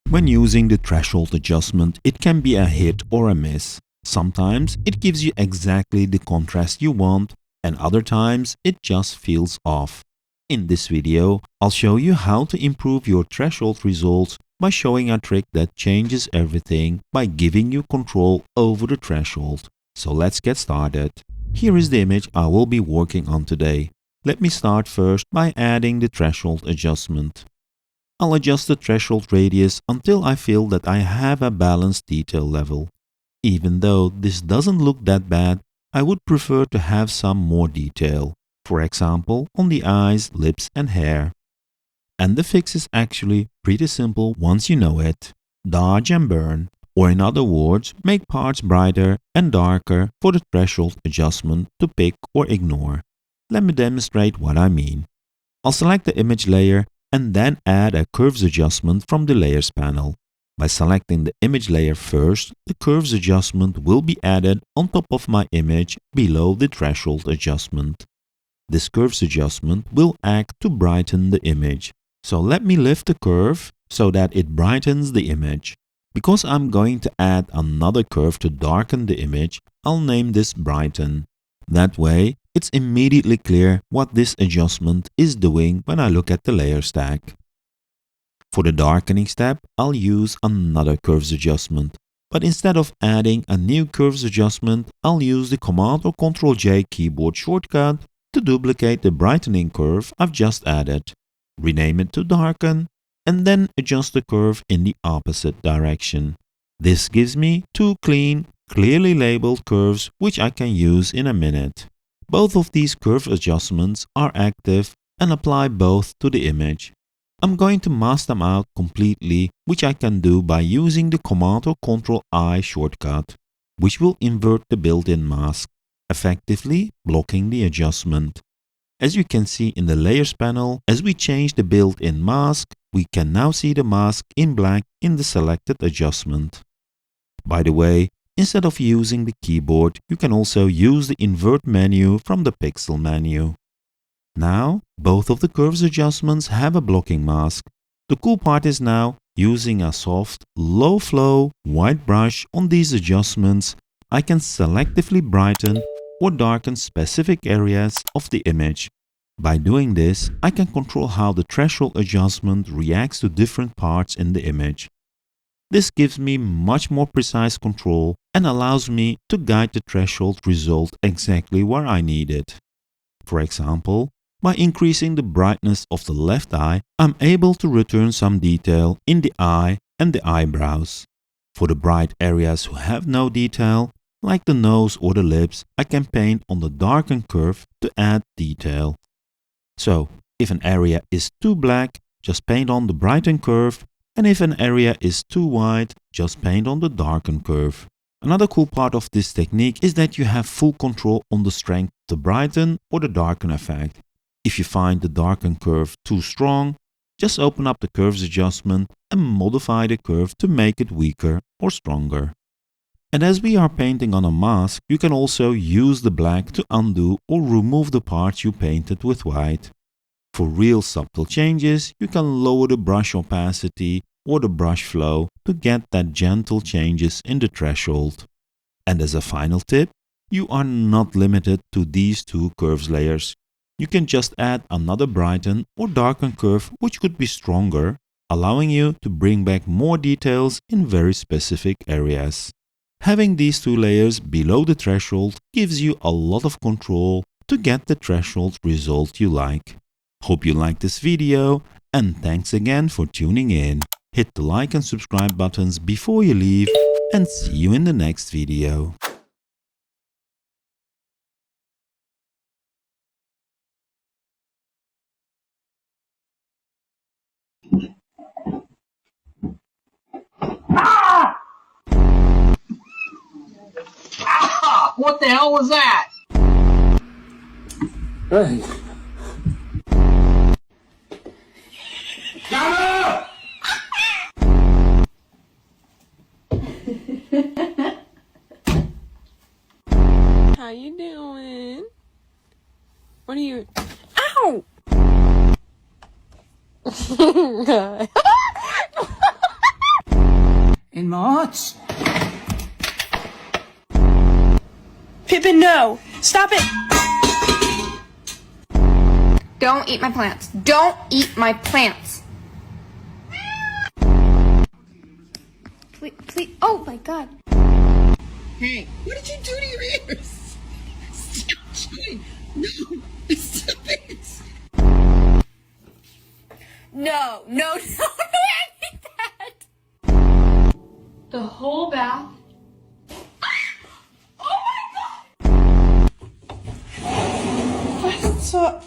When using the threshold adjustment, it can be a hit or a miss. Sometimes it gives you exactly the contrast you want, and other times it just feels off. In this video, I'll show you how to improve your threshold results by showing a trick that changes everything by giving you control over the threshold. So let's get started. Here is the image I will be working on today. Let me start first by adding the threshold adjustment. I'll adjust the threshold radius until I feel that I have a balanced detail level. Even though this doesn't look that bad, I would prefer to have some more detail. For example, on the eyes, lips and hair. And the fix is actually pretty simple once you know it. Dodge and burn, or in other words, make parts brighter and darker for the threshold adjustment to pick or ignore. Let me demonstrate what I mean. I'll select the image layer and then add a curves adjustment from the layers panel. By selecting the image layer first, the curves adjustment will be added on top of my image below the threshold adjustment. This curves adjustment will act to brighten the image. So let me lift the curve so that it brightens the image. Because I'm going to add another curve to darken the image, I'll name this brighten. That way, it's immediately clear what this adjustment is doing when I look at the layer stack. For the darkening step, I'll use another curves adjustment. But instead of adding a new curves adjustment, I'll use the Command or Ctrl J keyboard shortcut to duplicate the brightening curve I've just added. Rename it to darken, and then adjust the curve in the opposite direction. This gives me two clean, clearly labeled curves which I can use in a minute. Both of these curve adjustments are active and apply both to the image. I'm going to mask them out completely, which I can do by using the Command or Ctrl I shortcut, which will invert the built-in mask, effectively blocking the adjustment. As you can see in the layers panel, as we change the built-in mask, we can now see the mask in black in the selected adjustment. By the way, instead of using the keyboard, you can also use the invert menu from the pixel menu. Now, both of the curves adjustments have a blocking mask. The cool part is now, using a soft, low-flow, white brush on these adjustments, I can selectively brighten or darken specific areas of the image. By doing this, I can control how the threshold adjustment reacts to different parts in the image. This gives me much more precise control and allows me to guide the threshold result exactly where I need it. For example, by increasing the brightness of the left eye, I'm able to return some detail in the eye and the eyebrows. For the bright areas who have no detail, like the nose or the lips, I can paint on the darken curve to add detail. So, if an area is too black, just paint on the brighten curve, and if an area is too white, just paint on the darken curve. Another cool part of this technique is that you have full control on the strength of the brighten or the darken effect. If you find the darken curve too strong, just open up the curves adjustment and modify the curve to make it weaker or stronger. And as we are painting on a mask, you can also use the black to undo or remove the parts you painted with white. For real subtle changes, you can lower the brush opacity or the brush flow to get that gentle changes in the threshold. And as a final tip, you are not limited to these two curves layers. You can just add another brighten or darken curve which could be stronger, allowing you to bring back more details in very specific areas. Having these two layers below the threshold gives you a lot of control to get the threshold result you like. Hope you liked this video and thanks again for tuning in. Hit the like and subscribe buttons before you leave and see you in the next video. What the hell was that? Hey. How you doing? What are you? Ow! God. in March. Pippin, no! Stop it! Don't eat my plants. Don't eat my plants. Please, please. Oh my God. Hey, what did you do to your ears? Stop chewing. No, stop it. No, no, no, no, I need that. The whole bath. Oh my God. What? So